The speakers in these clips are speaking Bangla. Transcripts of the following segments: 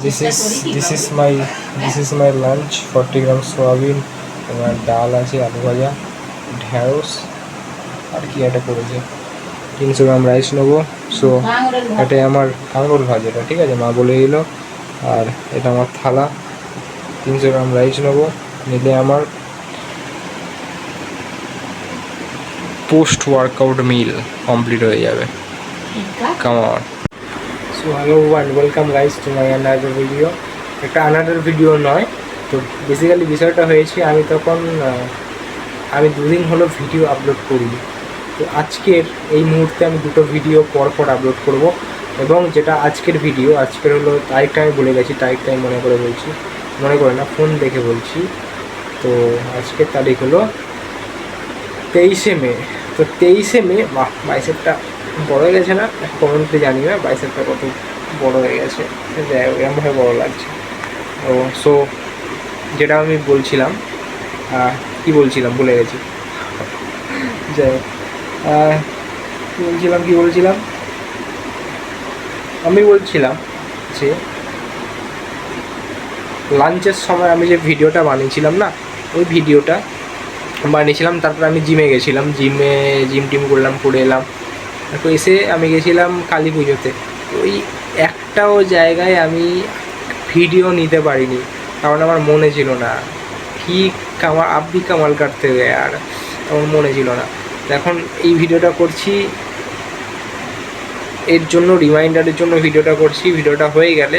This is my lunch. 40 gram soybean, তোমার ডাল আছে, আলু ভাজা, ঢ্যাঁড়স, আর কি একটা করেছে। 300 গ্রাম রাইস নেবো। সো এটাই আমার কাঁকরোল ভাজাটা, ঠিক আছে, মা বলে দিল। আর এটা আমার থালা। 300 গ্রাম রাইস নেবো, নিলে আমার পোস্ট ওয়ার্কআউট মিল কমপ্লিট হয়ে যাবে। Come on. So hello and welcome guys to my another video. একটা আনাদার ভিডিও নয়, তো বেসিক্যালি বিষয়টা হয়েছে আমি 2 দিন হলো ভিডিও আপলোড করিনি। তো আজকের এই মুহূর্তে আমি 2টো ভিডিও পর আপলোড করব। এবং যেটা আজকের হলো তারিখটা আমি ভুলে গেছি, তারিখটা আমি মনে করে না, ফোন দেখে বলছি। তো আজকের তারিখ হলো 23শে মে। তো 23শে মে, বাইসেপটা বড় হয়ে গেছে না? কমেন্টে জানি না বাইসেপটা কত বড় হয়ে গেছে, যাই হোক এরকমভাবে বড় লাগছে। ও সো যেটা আমি বলছিলাম, কি বলছিলাম ভুলে গেছি। যাই হোক, কি বলছিলাম আমি বলছিলাম যে লাঞ্চের সময় আমি যে ভিডিওটা বানিয়েছিলাম না, ওই ভিডিওটা বানিয়েছিলাম। তারপর আমি জিমে গেছিলাম, জিম টিম করলাম, করে এলাম। তারপর এসে আমি গেছিলাম কালী পুজোতে। ওই একটাও জায়গায় আমি ভিডিও নিতে পারিনি, কারণ আমার মনে ছিল না। কি কামাল কাটতে হবে, আর আমার মনে ছিল না। এখন এই ভিডিওটা করছি, এর জন্য রিমাইন্ডারের জন্য ভিডিওটা করছি। ভিডিওটা হয়ে গেলে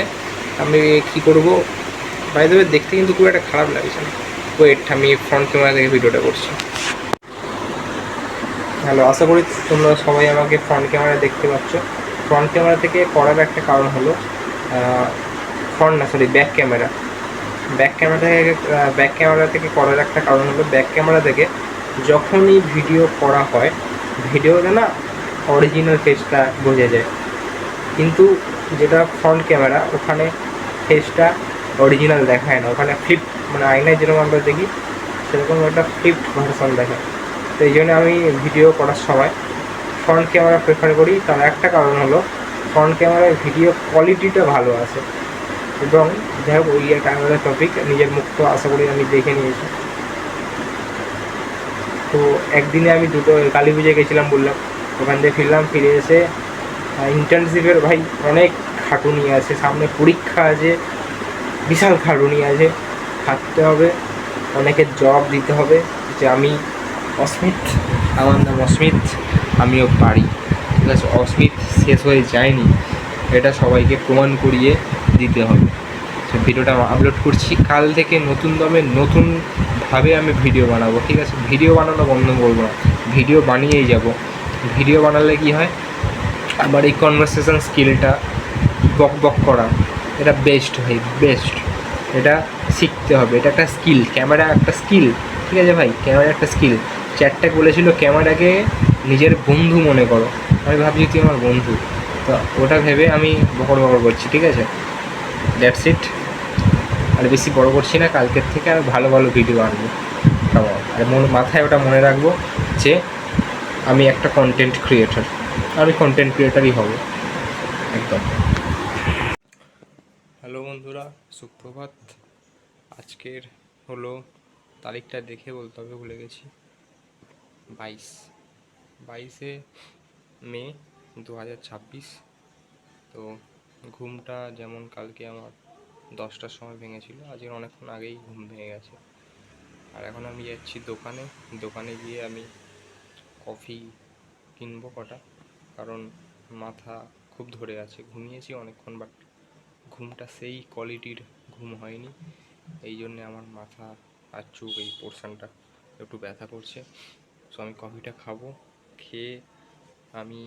আমি কি করব, বাই দ্য ওয়ে দেখতে কিন্তু খুব একটা খারাপ লাগছে না। ওয়েট, আমি ফ্রন্ট ক্যামেরা থেকে ভিডিওটা করছি। হ্যালো, আশা করি তোমরা সবাই আমাকে ফ্রন্ট ক্যামেরা দেখতে পাচ্ছ। ফ্রন্ট ক্যামেরা থেকে করার একটা কারণ হলো, ব্যাক ক্যামেরা। ব্যাক ক্যামেরা থেকে করার একটা কারণ হলো, ব্যাক ক্যামেরা থেকে যখনই ভিডিও করা হয়, ভিডিওতে না অরিজিনাল ফেসটা বোঝা যায়। কিন্তু যেটা ফ্রন্ট ক্যামেরা, ওখানে ফেসটা অরিজিনাল দেখায় না, ওখানে ফ্লিপ, মানে আয়নায় যেরকম আমরা দেখি সেরকম একটা ফ্লিপড ভার্সন দেখায়। তো এই জন্য আমি ভিডিও করার সময় ফ্রন্ট ক্যামেরা প্রেফার করি। তার একটা কারণ হলো, ফ্রন্ট ক্যামেরায় ভিডিও কোয়ালিটিটা ভালো আসে। এবং যাই হোক, ওই একটা আলাদা টপিক, নিজের মুখ তো আশা করি আমি দেখে নিয়েছি। তো একদিনে আমি কালী পুজোয় গেছিলাম বললাম, ওখান থেকে ফিরে এসে ইন্টার্নশিপের ভাই অনেক খাটুনি আছে, সামনে পরীক্ষা আছে, বিশাল খাটুনি আছে, থাকতে হবে, অনেকের জবাব দিতে হবে যে আমি অস্মিত, আমার নাম অস্মিত, আমিও পারি। ঠিক আছে, অস্মিত শেষ হয়ে যায়নি, এটা সবাইকে প্রমাণ করিয়ে দিতে হবে। তো ভিডিওটা আপলোড করছি কাল থেকে, নতুনভাবে আমি ভিডিও বানাবো। ঠিক আছে, ভিডিও বানানো বন্ধ করবো না, ভিডিও বানিয়েই যাব। ভিডিও বানালে কি হয়, আবার এই কনভারসেশন স্কিলটা, বক করা, এটা বেস্ট। এটা শিখতে হবে, এটা একটা স্কিল, ক্যামেরা একটা স্কিল। ঠিক আছে ভাই, ক্যামেরা একটা স্কিল। চ্যাটটা বলেছিল ক্যামেরাকে নিজের বন্ধু মনে করো, আমি ভাবছি তুই আমার বন্ধু, তো ওটা ভেবে আমি বকর করছি। ঠিক আছে, দ্যাটস ইট। আর বেশি বড় করছি না, কালকের থেকে আর ভালো ভিডিও আনবো। আর মাথায় ওটা মনে রাখবো যে আমি একটা কন্টেন্ট ক্রিয়েটারই হব একদম। হ্যালো বন্ধুরা, সুপ্রভাত। আজকের হলো তারিখটা দেখে বলতে হবে, ভুলে গেছি। 22শে মে 2026। তো ঘুমটা যেমন কালকে আমার 10টার সময় ভেঙেছিল, আজকের অনেকক্ষণ আগেই ঘুম ভেঙে গেছে। আর এখন আমি যাচ্ছি দোকানে গিয়ে আমি কফি কিনবো কটা, কারণ মাথা খুব ধরে আছে। ঘুমিয়েছি অনেকক্ষণ, বাট ঘুমটা সেই কোয়ালিটির ঘুম হয়নি, এই জন্যে আমার মাথা আর চোখ, এই পোর্শনটা একটু ব্যথা করছে। সো আমি কফিটা খাবো, খেয়ে আমি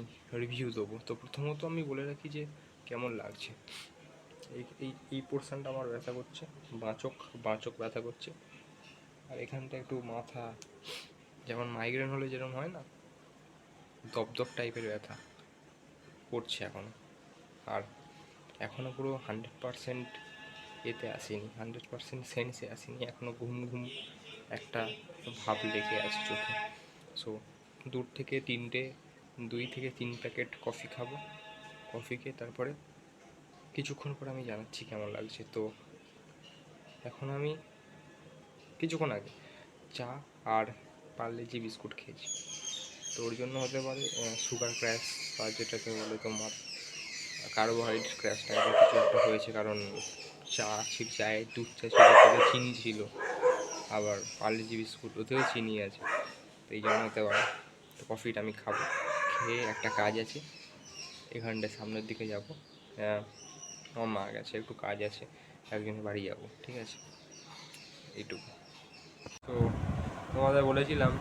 রিভিউ দেবো। তো প্রথমত আমি বলে রাখি যে কেমন লাগছে। এই পোর্শনটা আমার ব্যথা করছে, বাঁচক ব্যথা করছে। আর এখানটা একটু মাথা, যেমন মাইগ্রেন হলে যেরকম হয় না, দপদপ টাইপের ব্যথা করছে এখনও। আর এখনও পুরো 100% এতে আসেনি, 100% সেন্সে আসেনি, এখনও ঘুম একটা ভাব লেগে আছে চোখে। সো 2 থেকে 3 প্যাকেট কফি খাবো। কফি খেয়ে তারপরে কিছুক্ষণ পর আমি জানাচ্ছি কেমন লাগছে। তো এখন আমি কিছুক্ষণ আগে চা আর পার্লে-জি বিস্কুট খেয়েছি। তো ওর জন্য হতে পারে সুগার ক্র্যাশ বা যেটাকে বলে তোমার কার্বোহাইড্রেট ক্র্যাশ টাইপের কিছু একটা হয়েছে, কারণ চায়ে দুধ চা ছিল, তাতে চিনি ছিল, আবার পার্লে-জি বিস্কুট ওতেও চিনি আছে, তো এই জন্য হতে পারে। তো কফিটা আমি খাবো, খেয়ে একটা কাজ আছে এখানটায় সামনের দিকে যাব, আমার মা গেছে, একটু কাজ আছে, একজনের বাড়ি যাব, ঠিক আছে, এইটুকু। তো তোমাদের বলেছিলাম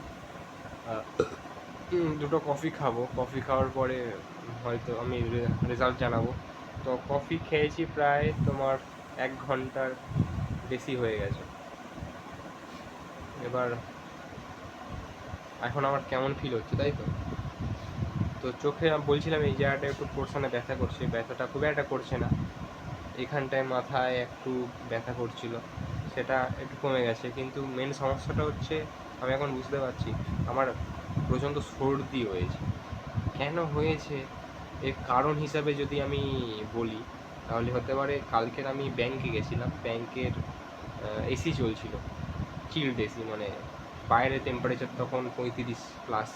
দুটো কফি খাবো, কফি খাওয়ার পরে হয়তো আমি রেজাল্ট জানাবো। তো কফি খেয়েছি প্রায় তোমার 1 ঘন্টার বেশি হয়ে গেছে। এবার এখন আমার কেমন ফিল হচ্ছে, তাই তো। তো চোখে আমি বলছিলাম এই জায়গাটা একটু পোর্শনে ব্যথা করছে, ব্যথাটা খুব একটা করছে না, এখানটায় মাথায় একটু ব্যথা করছিল, সেটা একটু কমে গেছে। কিন্তু মেন সমস্যাটা হচ্ছে আমি এখন বুঝতে পারছি আমার প্রচণ্ড সর্দি হয়েছে। কেন হয়েছে এর কারণ হিসাবে যদি আমি বলি তাহলে হতে পারে কালকের আমি ব্যাংকে গেছিলাম, ব্যাংকের এসি চলছিল, চিল্ড এসি, মানে বাইরে টেম্পারেচার তখন 35+,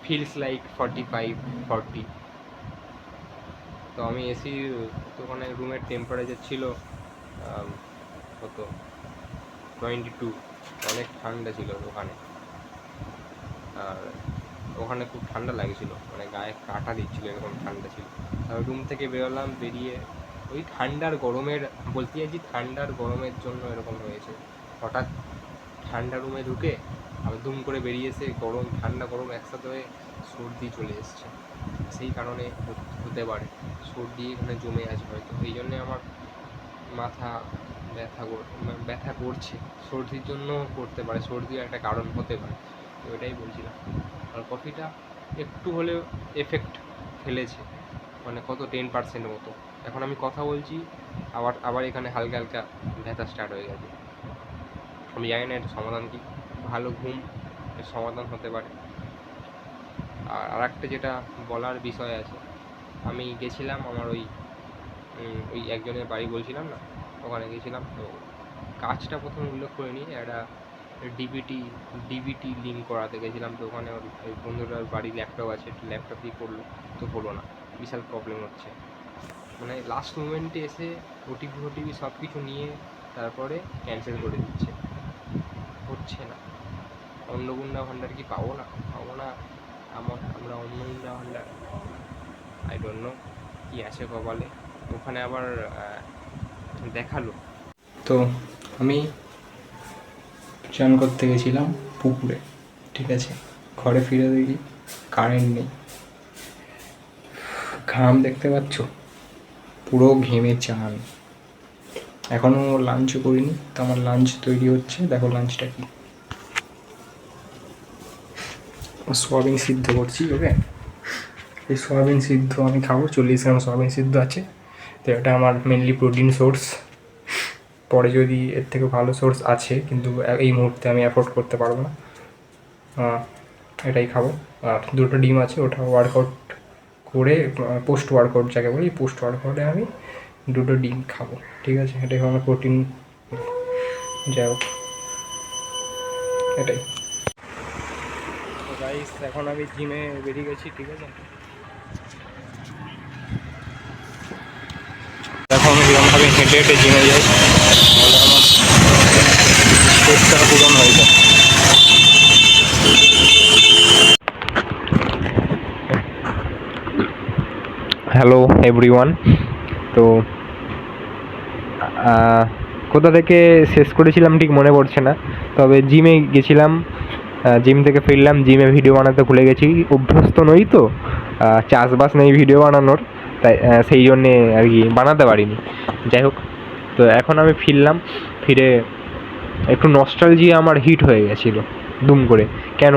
ফিলস লাইক 45-40। তো আমি এসির ওখানে রুমের টেম্পারেচার ছিল কত 22, অনেক ঠান্ডা ছিল ওখানে, আর ওখানে খুব ঠান্ডা লাগছিল, মানে গায়ে কাঁটা দিচ্ছিলো, এরকম ঠান্ডা ছিল। তারপর রুম থেকে বেরোলাম, বেরিয়ে ওই ঠান্ডার গরমের বলতে চাইছি ঠান্ডার গরমের জন্য এরকম হয়েছে। হঠাৎ ঠান্ডা রুমে ঢুকে আবার দুম করে বেরিয়ে এসে গরম ঠান্ডা গরম একসাথে হয়ে সর্দি চলে এসছে, সেই কারণে হতে পারে সর্দি এখানে জমে আছে হয়তো, এই জন্যে আমার মাথা ব্যথা করছে, সর্দির জন্য করতে পারে, সর্দির একটা কারণ হতে পারে, তো এটাই বলছিলাম। আর কফিটা একটু হলেও এফেক্ট ফেলেছে, মানে কত 10% মতো। এখন আমি কথা বলছি আবার এখানে হালকা হালকা ব্যথা স্টার্ট হয়ে গেছে। আমি জানি না এর সমাধান কি, ভালো ঘুম এর সমাধান হতে পারে। আর একটা যেটা বলার বিষয় আছে, আমি গেছিলাম আমার ওই একজনের বাড়ি বলছিলাম না, ওখানে গেছিলাম। তো কাজটা প্রথমে উল্লেখ করে নিই, একটা ডিবিটি লিঙ্ক করাতে গেছিলাম। তো ওখানে ওই বন্ধুটার বাড়ি ল্যাপটপ আছে, একটু ল্যাপটপ দিয়ে করলো, তো হলো না, বিশাল প্রবলেম হচ্ছে, মানে লাস্ট মোমেন্টে এসে ওটিপি সব কিছু নিয়ে তারপরে ক্যান্সেল করে দিচ্ছে, হচ্ছে না। অন্নপূর্ণা ভাণ্ডার কি পাবো না আমরা অন্নপূর্ণা ভাণ্ডার আই ডোন্ট নো কী আছে কপালে। ওখানে আবার দেখালো। তো আমি চান করতে গেছিলাম পুকুরে, ঠিক আছে, ঘরে ফিরে দেখি কারেন্ট নেই, ঘাম দেখতে পাচ্ছ, পুরো ঘেমে চান। এখনও লাঞ্চও করিনি, তো আমার লাঞ্চ তৈরি হচ্ছে, দেখো লাঞ্চটা কি, সোয়াবিন সিদ্ধ করছি। ওকে, এই সোয়াবিন সিদ্ধ আমি খাবো, 40 গ্রাম সোয়াবিন সিদ্ধ আছে, তো এটা আমার মেনলি প্রোটিন সোর্স। পরে যদি এর থেকে ভালো সোর্স আছে, কিন্তু এই মুহূর্তে আমি অ্যাফোর্ড করতে পারবো না, এটাই খাবো। আর 2টো ডিম আছে, ওটা ওয়ার্কআউট করে, পোস্ট ওয়ার্কআউট যাকে বলি, পোস্ট ওয়ার্কআউটে আমি 2টো ডিম খাবো, ঠিক আছে, এটাই আমার প্রোটিন। যাই হোক, এটাই। তো গাইস, এখন আমি জিমে বেরিয়ে গেছি, ঠিক আছে, দেখো আমি যেরকমভাবে হেঁটে হেঁটে জিমে যাই, তাহলে আমার পেটটা পূরণ হয়ে যায়। Hello everyone. তো কোথা থেকে শেষ করেছিলাম ঠিক মনে পড়ছে না, তবে জিমে গেছিলাম, জিম থেকে ফিরলাম, জিমে ভিডিও বানাতে ভুলে গেছি, অভ্যস্ত নই তো, চাষবাস নেই ভিডিও বানানোর, তাই সেই জন্যে আর কি বানাতে পারিনি। যাই হোক, তো এখন আমি ফিরলাম, ফিরে একটু নস্টালজিয়া আমার হিট হয়ে গেছিলো দুম করে। কেন,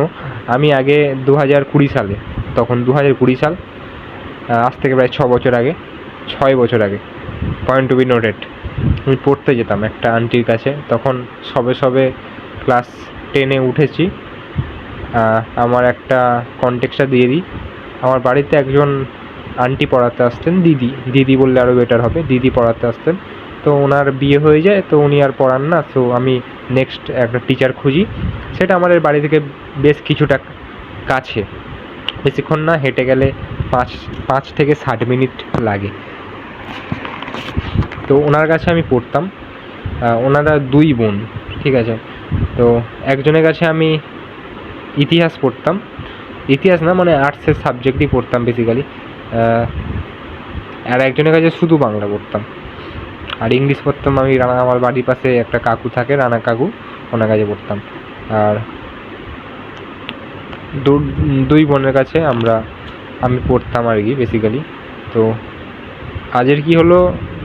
আমি আগে 2020 সালে, তখন 2020 সাল, আজ থেকে প্রায় 6 বছর আগে, 6 বছর আগে, পয়েন্ট টু বি নোটেড, আমি পড়তে যেতাম একটা আন্টির কাছে, তখন সবে ক্লাস 10-এ উঠেছি। আমার একটা কনটেক্সটটা দিয়ে দিই, আমার বাড়িতে একজন আন্টি পড়াতে আসতেন, দিদি বললে আরও বেটার হবে, দিদি পড়াতে আসতেন। তো ওনার বিয়ে হয়ে যায়, তো উনি আর পড়ান না। তো আমি নেক্সট একটা টিচার খুঁজি, সেটা আমাদের বাড়ি থেকে বেশ কিছুটা কাছে, বেশিক্ষণ না, হেঁটে গেলে 5 থেকে 60 মিনিট লাগে। তো ওনার কাছে আমি পড়তাম। ওনারা 2 বোন, ঠিক আছে। তো একজনের কাছে আমি ইতিহাস পড়তাম, ইতিহাস না মানে আর্টসের সাবজেক্টই পড়তাম বেসিক্যালি। আর একজনের কাছে শুধু বাংলা পড়তাম, আর ইংলিশ পড়তাম আমি আমার বাড়ির পাশে একটা কাকু থাকে, রানা কাকু, ওনার কাছে পড়তাম। আর 2 বোনের কাছে আমি পড়তাম আর কি বেসিক্যালি। তো আজের কি হলো,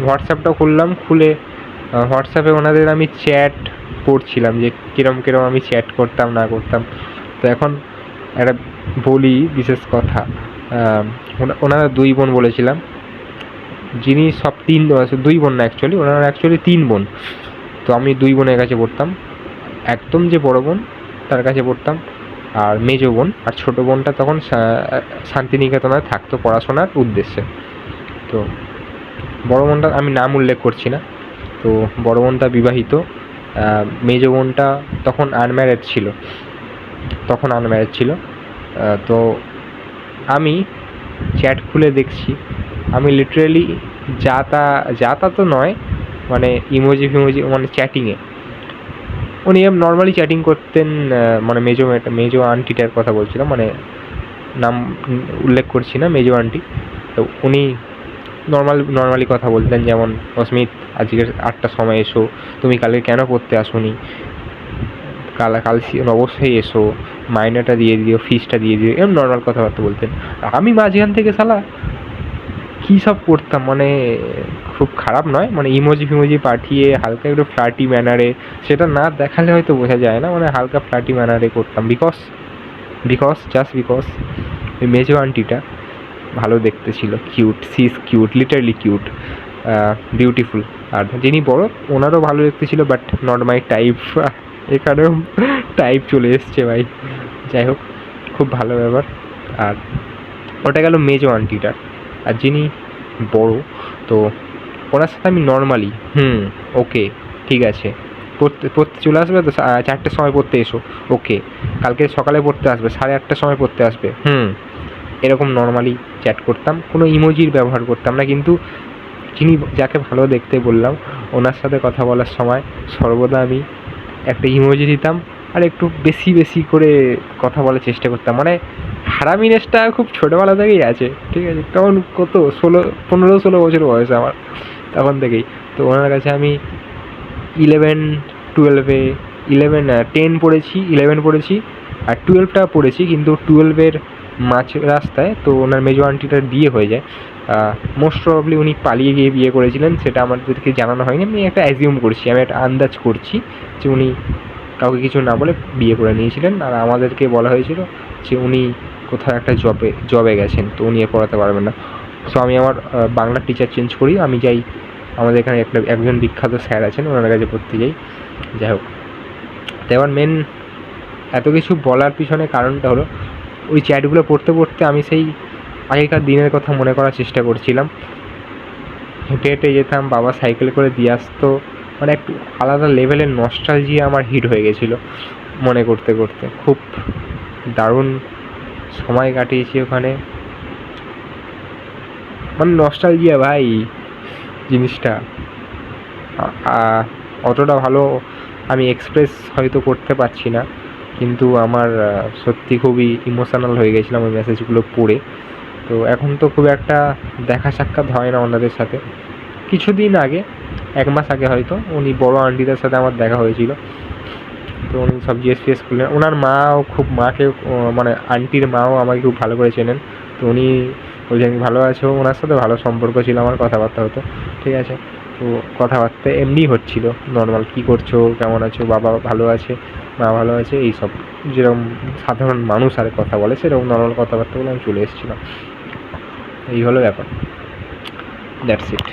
হোয়াটসঅ্যাপটা খুললাম, খুলে হোয়াটসঅ্যাপে ওনাদের আমি চ্যাট পড়ছিলাম যে কিরম আমি চ্যাট করতাম না করতাম। তো এখন একটা বলি বিশেষ কথা, ওনারা 2 বোন বলেছিলাম, যিনি সব 2 বোন না অ্যাকচুয়ালি, ওনারা অ্যাকচুয়ালি 3 বোন। তো আমি 2 বোনের কাছে পড়তাম, একদম যে বড় বোন তার কাছে পড়তাম, আর মেজো বোন আর ছোটো বোনটা তখন শান্তিনিকেতনে থাকতো পড়াশোনার উদ্দেশ্যে। তো বড় বোনটা আমি নাম উল্লেখ করছি না, তো বড় বোনটা বিবাহিত, মেজো বোনটা তখন আনম্যারেড ছিল। তো আমি চ্যাট খুলে দেখছি, আমি লিটারেলি যা তা তো নয়, মানে ইমোজি মানে চ্যাটিংয়ে উনি নর্মালি চ্যাটিং করতেন, মানে মেজো আন্টিটার কথা বলছিলাম, মানে নাম উল্লেখ করছি না, মেজো আন্টি। তো উনি নর্মালি কথা বলতেন, যেমন অস্মিত আজকের 8টার সময় এসো, তুমি কালকে কেন পড়তে আসোনি, কাল অবশ্যই এসো, মাইনেটা দিয়ে দিও, ফিসটা দিয়ে দিও, এরকম নর্মাল কথাবার্তা বলতেন। আমি মাঝখান থেকে শালা কী সব করতাম, মানে খুব খারাপ নয়, মানে ইমোজি পাঠিয়ে হালকা একটু ফ্ল্যাটি ম্যানারে, সেটা না দেখালে হয়তো বোঝা যায় না, মানে হালকা ফ্ল্যাটি ম্যানারে করতাম, বিকজ ওই মেজো আন্টিটা ভালো দেখতে ছিল, কিউট, লিটারলি কিউট, বিউটিফুল। আর যিনি বড় ওনারও ভালো দেখতে ছিল, বাট নট মাই টাইপ। এখানেও টাইপ চলে এসছে ভাই, যাই হোক, খুব ভালো ব্যাপার। আর ওটা গেল মেজো আন্টিটার। আর যিনি বড়, তো ওনার সাথে আমি নর্মালি ওকে ঠিক আছে, পড়তে চলে আসবে তো 4টের সময় পড়তে এসো, ওকে কালকে সকালে পড়তে আসবে, 8:30টার সময় পড়তে আসবে, এরকম নর্মালি চ্যাট করতাম, কোনো ইমোজির ব্যবহার করতাম না। কিন্তু যিনি যাকে ভালো দেখতে বললাম, ওনার সাথে কথা বলার সময় সর্বদা আমি একটা ইমোজি দিতাম, আর একটু বেশি করে কথা বলার চেষ্টা করতাম, মানে হারামিনেসটা খুব ছোটোবেলা থেকেই আছে, ঠিক আছে। তখন কত 15-16 বছর বয়স আমার, তখন থেকেই। তো ওনার কাছে আমি 10 পড়েছি, 11 পড়েছি, আর 12টা পড়েছি, কিন্তু 12-এর মাঝ রাস্তায় তো ওনার মেজো আন্টিটার বিয়ে হয়ে যায়। মোস্ট প্রবাবলি উনি পালিয়ে গিয়ে বিয়ে করেছিলেন, সেটা আমাদেরকে জানানো হয়নি, আমি একটা অ্যাজিউম করছি, আমি একটা আন্দাজ করছি যে উনি কাউকে কিছু না বলে বিয়ে করে নিয়েছিলেন। আর আমাদেরকে বলা হয়েছিল যে উনি কোথাও একটা জবে গেছেন, তো উনি পড়াতে পারবেন না। সো আমি আমার বাংলার টিচার চেঞ্জ করি, আমি যাই আমাদের এখানে একজন বিখ্যাত স্যার আছেন, ওনার কাছে পড়তে যাই। যাই হোক, তো এবার মেন এত কিছু বলার পিছনে কারণটা হলো, ওই চ্যাটগুলো পড়তে আমি সেই আগেকার দিনের কথা মনে করার চেষ্টা করছিলাম। হেঁটে যেতাম, বাবা সাইকেল করে দিয়ে আসতো, মানে একটু আলাদা লেভেলের নস্টালজিয়া আমার হিট হয়ে গেছিলো মনে করতে খুব দারুণ সময় কাটিয়েছি ওখানে, মানে নস্টালজিয়া ভাই জিনিসটা অতটা ভালো আমি এক্সপ্রেস হয়তো করতে পারছি না, কিন্তু আমার সত্যি খুবই ইমোশনাল হয়ে গেছিলাম ওই মেসেজগুলো পড়ে। তো এখন তো খুব একটা দেখা সাক্ষাৎ হয় না ওনাদের সাথে। কিছুদিন আগে, 1 মাস আগে হয়তো, উনি বড় আন্টিদের সাথে আমার দেখা হয়েছিল। তো উনি সব জিজ্ঞেস করলেন, ওনার মাকে মানে আন্টির মাও আমাকে খুব ভালো করে চেনেন। তো উনি বলছেন ভালো আছো, ওনার সাথে ভালো সম্পর্ক ছিল আমার, কথাবার্তা হতো, ঠিক আছে। তো কথাবার্তা এমনিই হচ্ছিলো নর্মাল, কী করছো, কেমন আছো, বাবা ভালো আছে, মা ভালো আছে, এইসব যেরকম সাধারণ মানুষ আর কথা বলে সেরকম নর্মাল কথাবার্তা বলে আমি চলে এসেছিলাম। এই হলো ব্যাপার, দ্যাটস ইট।